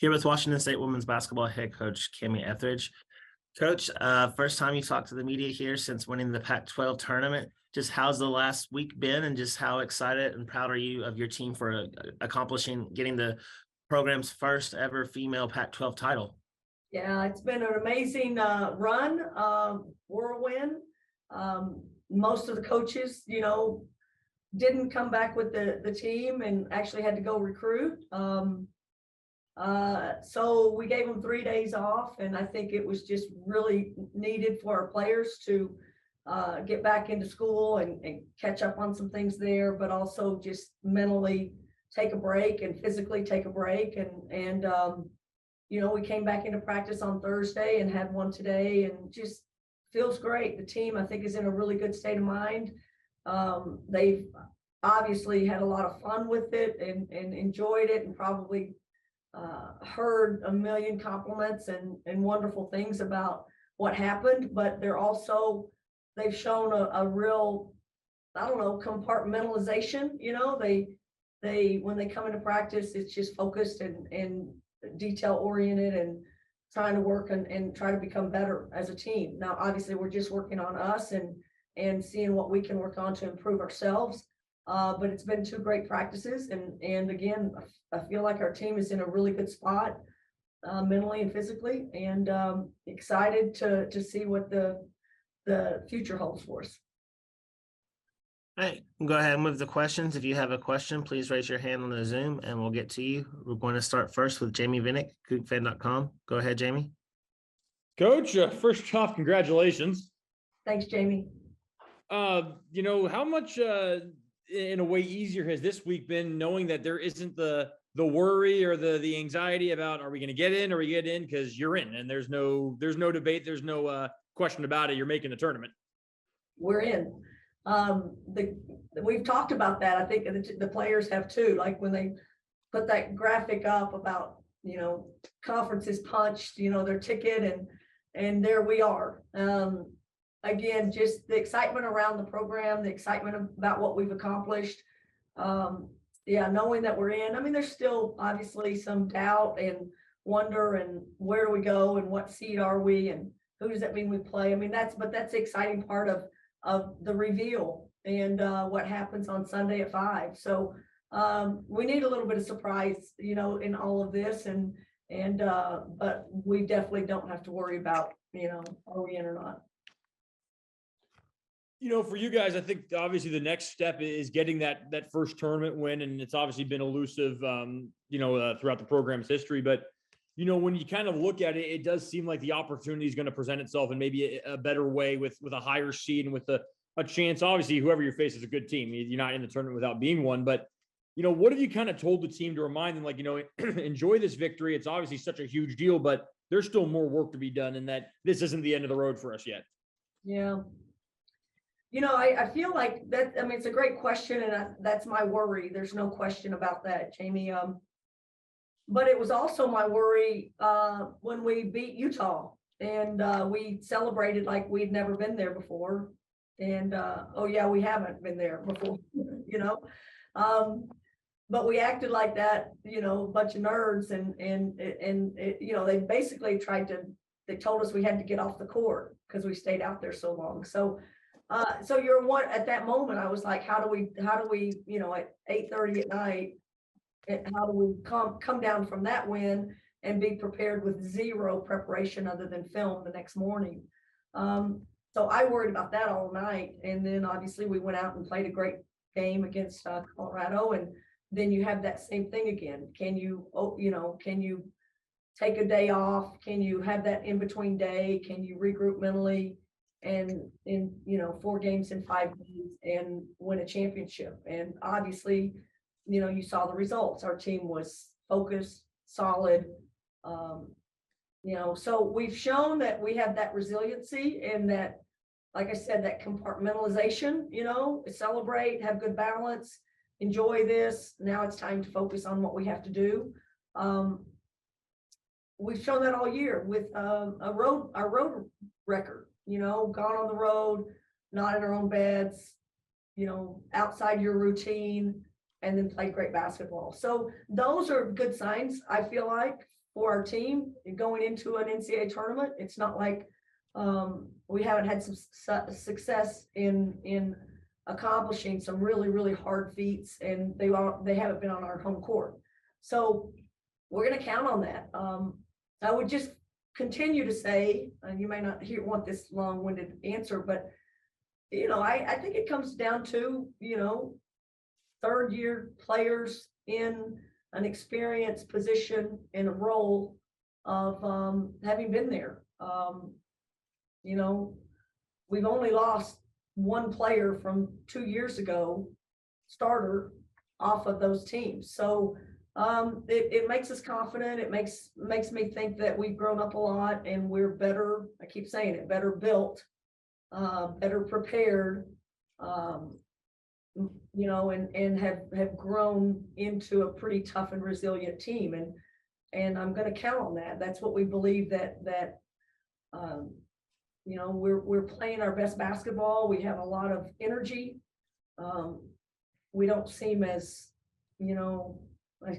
Here with Washington State women's basketball head coach Kamie Ethridge. Coach, first time you talked to the media here since winning the Pac-12 tournament. Just how's the last week been, and just how excited and proud are you of your team for getting the program's first ever female Pac-12 title? Yeah, it's been an amazing run, whirlwind. Most of the coaches, didn't come back with the team and actually had to go recruit. So we gave them 3 days off, and I think it was just really needed for our players to get back into school and catch up on some things there, but also just mentally take a break and physically take a break. And we came back into practice on Thursday and had one today, and just feels great. The team, I think, is in a really good state of mind. They've obviously had a lot of fun with it and enjoyed it, and probably heard a million compliments and wonderful things about what happened. But they've shown a real, compartmentalization. They when they come into practice, it's just focused and detail oriented and trying to work and try to become better as a team. Now, obviously, we're just working on us and seeing what we can work on to improve ourselves. But it's been 2 great practices, and again, I feel like our team is in a really good spot, mentally and physically, and excited to see what the future holds for us. All right, we'll go ahead and move the questions. If you have a question, please raise your hand on the Zoom and we'll get to you. We're going to start first with Jamie Vinnick, CougFan.com. Go ahead, Jamie. Coach, first off, congratulations. Thanks, Jamie. How much in a way easier has this week been, knowing that there isn't the worry or the anxiety about, are we going to get in or we get in? Because you're in, and there's no debate, there's no question about it. You're making the tournament. We're in. We've talked about that. I think the players have too. Like when they put that graphic up about conferences punched their ticket, and there we are. Again, just the excitement around the program, the excitement about what we've accomplished. Knowing that we're in. I mean, there's still obviously some doubt and wonder, and where do we go, and what seed are we, and who does that mean we play? I mean, that's the exciting part of the reveal and what happens on Sunday at 5. So we need a little bit of surprise, in all of this, but we definitely don't have to worry about, are we in or not. For you guys, I think obviously the next step is getting that first tournament win, and it's obviously been elusive, throughout the program's history. But when you kind of look at it, it does seem like the opportunity is going to present itself in maybe a better way with a higher seed and with a chance. Obviously, whoever you face is a good team. You're not in the tournament without being one. But what have you kind of told the team to remind them, like, enjoy this victory? It's obviously such a huge deal, but there's still more work to be done, and that this isn't the end of the road for us yet. Yeah. I feel like that. I mean, it's a great question, and that's my worry. There's no question about that, Jamie. But it was also my worry when we beat Utah, and we celebrated like we'd never been there before. And we haven't been there before, but we acted like that, a bunch of nerds, and they basically they told us we had to get off the court because we stayed out there so long. So at that moment, I was like, how do we, at 8:30 at night, how do we come down from that win and be prepared with 0 preparation other than film the next morning? So I worried about that all night. And then obviously we went out and played a great game against Colorado. And then you have that same thing again. Can you take a day off? Can you have that in-between day? Can you regroup mentally and in 4 games in 5 days and win a championship? And obviously, you saw the results. Our team was focused, solid. So we've shown that we have that resiliency, and that, like I said, that compartmentalization, celebrate, have good balance, enjoy this. Now it's time to focus on what we have to do. We've shown that all year with our road record, gone on the road, not in our own beds, outside your routine, and then played great basketball. So those are good signs, I feel like, for our team going into an NCAA tournament. It's not like we haven't had some success in accomplishing some really, really hard feats, and they haven't been on our home court. So we're going to count on that. I would just continue to say, and you may not want this long-winded answer, but I think it comes down to third-year players in an experienced position in a role of having been there. We've only lost one player from 2 years ago, starter, off of those teams. So it makes us confident. It makes me think that we've grown up a lot and we're better. I keep saying it, better built, better prepared, and have grown into a pretty tough and resilient team. And I'm going to count on that. That's what we believe that we're playing our best basketball. We have a lot of energy. We don't seem as,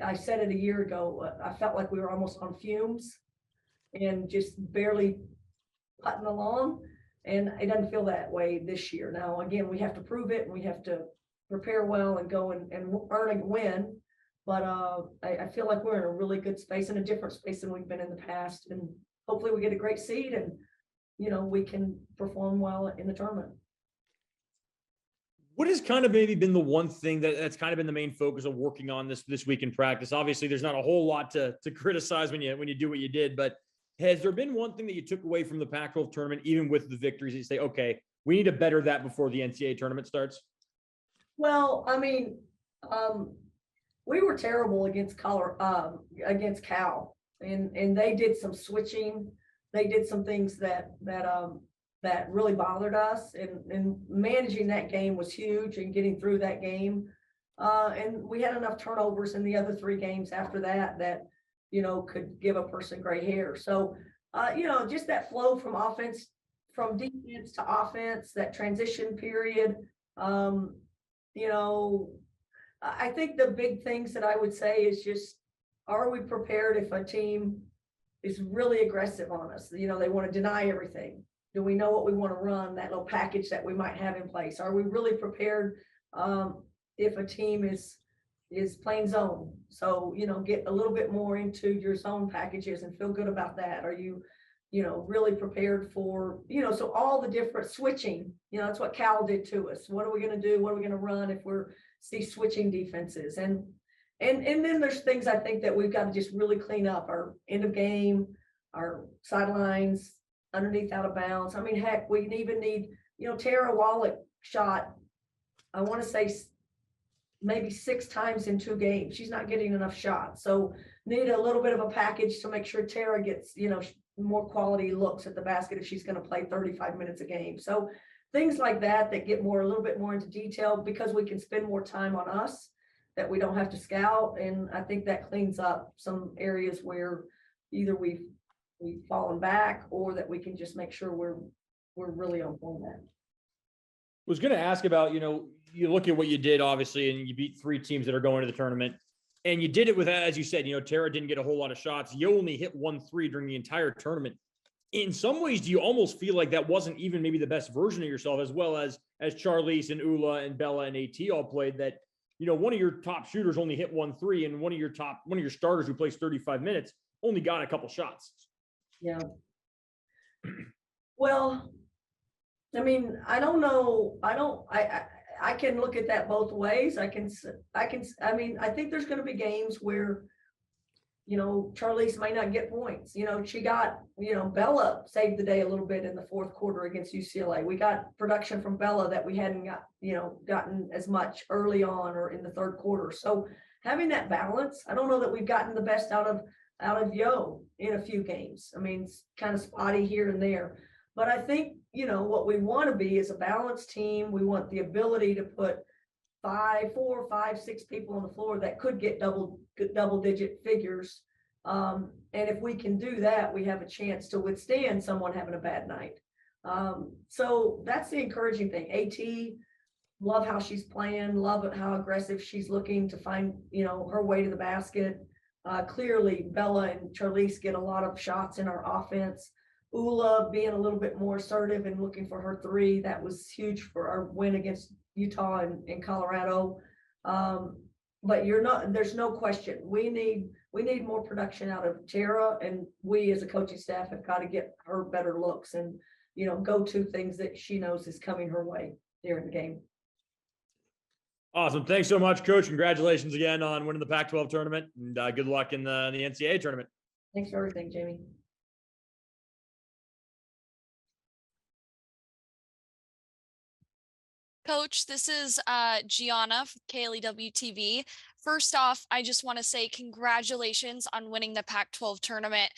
I said it a year ago, I felt like we were almost on fumes and just barely putting along. And it doesn't feel that way this year. Now, again, we have to prove it and we have to prepare well and go and earn a win. But I feel like we're in a really good space, in a different space than we've been in the past. And hopefully we get a great seed and, we can perform well in the tournament. What has kind of maybe been the one thing that's kind of been the main focus of working on this week in practice? Obviously, there's not a whole lot to criticize when you do what you did, but has there been one thing that you took away from the Pac-12 tournament, even with the victories, that you say, okay, we need to better that before the NCAA tournament starts? Well, I mean, we were terrible against Cal, and they did some switching. They did some things that really bothered us, and managing that game was huge and getting through that game. And we had enough turnovers in the other 3 games after that could give a person gray hair. So, just that flow from defense to offense, that transition period. I think the big things that I would say is just, are we prepared if a team is really aggressive on us? They want to deny everything. Do we know what we want to run, that little package that we might have in place? Are we really prepared if a team is playing zone? So, get a little bit more into your zone packages and feel good about that. Are you, really prepared for, so all the different switching, that's what Cal did to us. What are we going to do? What are we going to run if we're switching defenses? And then there's things I think that we've got to just really clean up: our end of game, our sidelines, underneath, out of bounds. I mean, heck, we even need, Tara Wallach shot, I want to say maybe 6 times in 2 games. She's not getting enough shots. So need a little bit of a package to make sure Tara gets, more quality looks at the basket if she's going to play 35 minutes a game. So things like that get a little bit more into detail, because we can spend more time on us, that we don't have to scout. And I think that cleans up some areas where either we've fallen back, or that we can just make sure we're really on point at. I was going to ask about, you look at what you did, obviously, and you beat 3 teams that are going to the tournament, and you did it with, as you said, Tara didn't get a whole lot of shots. You only hit 1 3 during the entire tournament. In some ways, do you almost feel like that wasn't even maybe the best version of yourself, as well as Charlize and Ula and Bella and AT all played, that, one of your top shooters only hit 1 3, and one of your starters who plays 35 minutes only got a couple shots. Yeah. Well, I mean, I don't know. I can look at that both ways. I mean, I think there's going to be games where, Charlize might not get points. She got, Bella saved the day a little bit in the 4th quarter against UCLA. We got production from Bella that we hadn't gotten as much early on or in the 3rd quarter. So having that balance, I don't know that we've gotten the best out of Yo in a few games. I mean, it's kind of spotty here and there, but I think, what we want to be is a balanced team. We want the ability to put 4, 5, 6 people on the floor that could get double digit figures. And if we can do that, we have a chance to withstand someone having a bad night. So that's the encouraging thing. AT, love how she's playing, love how aggressive she's looking to find, her way to the basket. Clearly, Bella and Charlize get a lot of shots in our offense. Ula being a little bit more assertive and looking for her three, that was huge for our win against Utah and Colorado. But there's no question. We need more production out of Tara, and we as a coaching staff have got to get her better looks and, go to things that she knows is coming her way during the game. Awesome. Thanks so much, Coach. Congratulations again on winning the Pac-12 tournament, and good luck in the NCAA tournament. Thanks for everything, Jamie. Coach, this is Gianna from KLEW TV. First off, I just want to say congratulations on winning the Pac-12 tournament.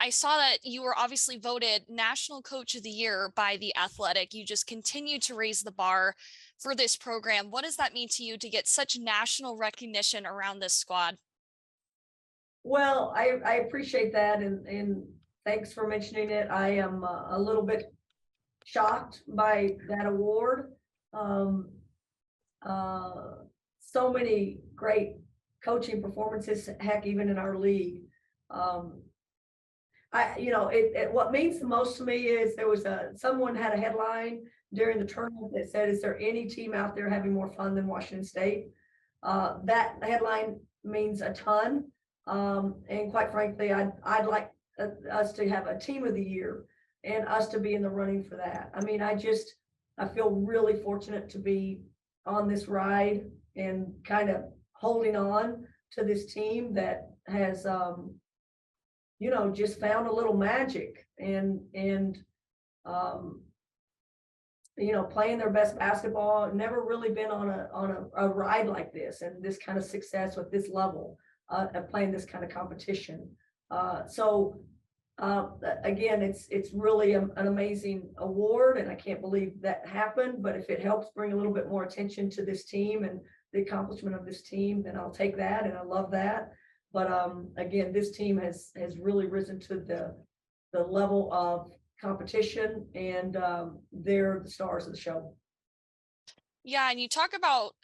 I saw that you were obviously voted National Coach of the Year by The Athletic. You just continue to raise the bar for this program. What does that mean to you to get such national recognition around this squad? Well, I appreciate that, and thanks for mentioning it. I am a little bit shocked by that award. So many great coaching performances, heck, even in our league. What means the most to me is there was someone had a headline during the tournament that said, "Is there any team out there having more fun than Washington State?" That headline means a ton. And quite frankly, I'd like us to have a team of the year and us to be in the running for that. I mean, I feel really fortunate to be on this ride and kind of holding on to this team that has, just found a little magic and playing their best basketball. Never really been on a ride like this and this kind of success with this level of playing this kind of competition. Again, it's really an amazing award, and I can't believe that happened. But if it helps bring a little bit more attention to this team and the accomplishment of this team, then I'll take that, and I love that. But again, this team has really risen to the level of competition, and they're the stars of the show. Yeah, and you talk about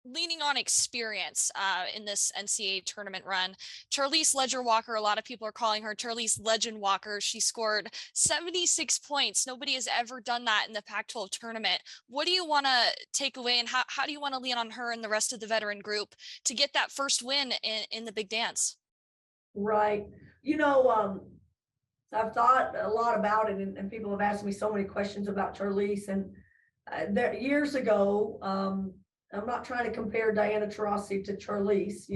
leaning on experience in this NCAA tournament run. Charlize Ledger-Walker, a lot of people are calling her Charlize Legend Walker. She scored 76 points. Nobody has ever done that in the Pac-12 tournament. What do you want to take away, and how do you want to lean on her and the rest of the veteran group to get that first win in the big dance? Right. I've thought a lot about it, and people have asked me so many questions about Charlize. And years ago, I'm not trying to compare Diana Taurasi to Charlize,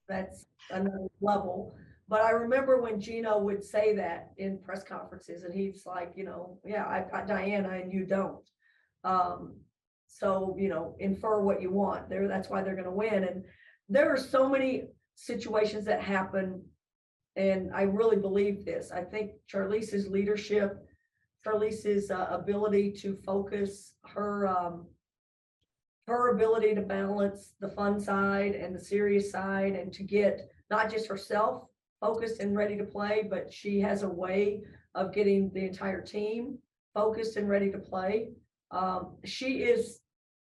that's another level. But I remember when Gino would say that in press conferences, and he's like, yeah, I've got Diana and you don't. So, infer what you want there. That's why they're going to win. And there are so many situations that happen, and I really believe this. I think Charlize's leadership, Charlize's ability to focus, her ability to balance the fun side and the serious side, and to get not just herself focused and ready to play, but she has a way of getting the entire team focused and ready to play. She is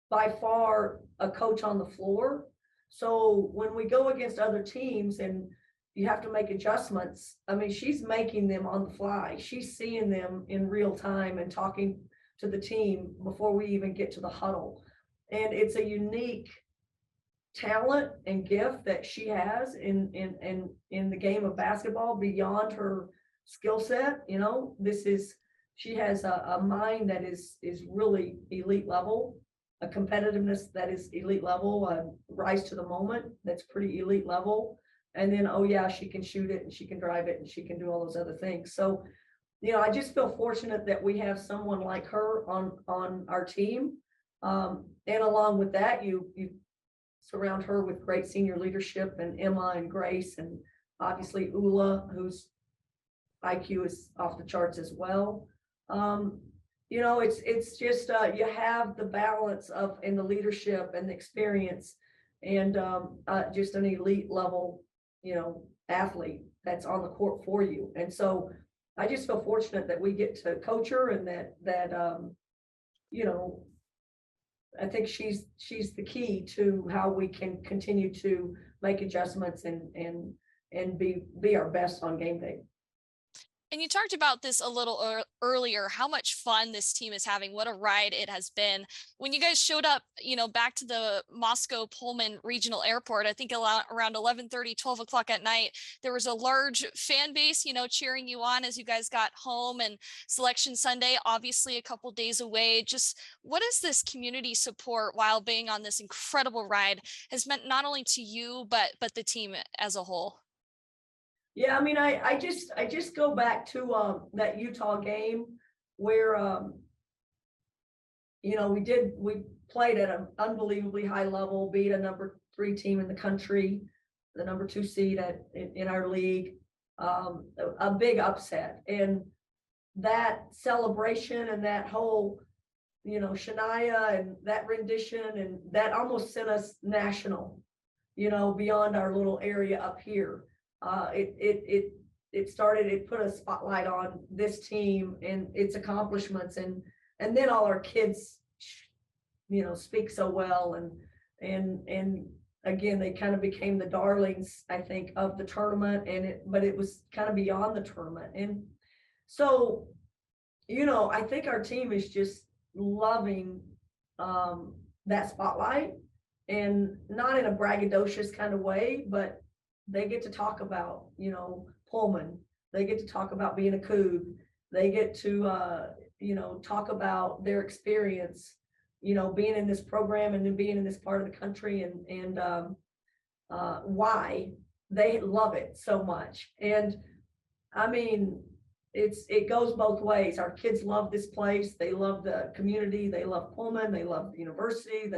by far a coach on the floor. So when we go against other teams and you have to make adjustments, I mean, she's making them on the fly. She's seeing them in real time and talking to the team before we even get to the huddle. And it's a unique talent and gift that she has in the game of basketball beyond her skill set. She has a mind that is really elite level, a competitiveness that is elite level, a rise to the moment that's pretty elite level. And then, she can shoot it and she can drive it and she can do all those other things. So, I just feel fortunate that we have someone like her on our team. And along with that, you surround her with great senior leadership, and Emma and Grace, and obviously Ula, whose IQ is off the charts as well. It's just you have the balance in the leadership and the experience, and just an elite level, athlete that's on the court for you. And so I just feel fortunate that we get to coach her, and that I think she's the key to how we can continue to make adjustments and be our best on game day. And you talked about this a little earlier, how much fun this team is having, what a ride it has been. When you guys showed up, back to the Moscow Pullman Regional Airport, I think around 11:30, 12 o'clock at night, there was a large fan base, cheering you on as you guys got home. And Selection Sunday, obviously a couple days away. Just what is this community support while being on this incredible ride has meant not only to you, but the team as a whole? Yeah, I mean, I just go back to that Utah game where we played at an unbelievably high level, beat a number 3 team in the country, the number 2 seed in our league, a big upset, and that celebration and that whole Shania and that rendition, and that almost sent us national, beyond our little area up here. It put a spotlight on this team and its accomplishments, and then all our kids speak so well, and again they kind of became the darlings, I think, of the tournament, but it was kind of beyond the tournament. And so I think our team is just loving that spotlight, and not in a braggadocious kind of way, but they get to talk about, Pullman. They get to talk about being a Coug. They get to, talk about their experience, being in this program and then being in this part of the country, and why they love it so much. And I mean, it goes both ways. Our kids love this place. They love the community. They love Pullman. They love the university.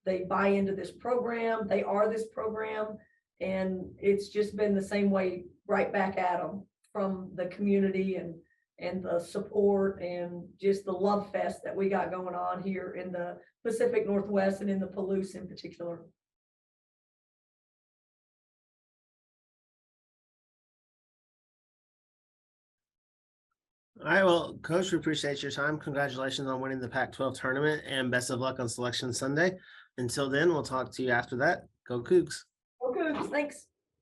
They buy into this program. They are this program. And it's just been the same way right back at them from the community and the support and just the love fest that we got going on here in the Pacific Northwest and in the Palouse in particular. All right, well, Coach, we appreciate your time. Congratulations on winning the Pac-12 tournament, and best of luck on Selection Sunday. Until then, we'll talk to you after that. Go Cougs. Okay, thanks.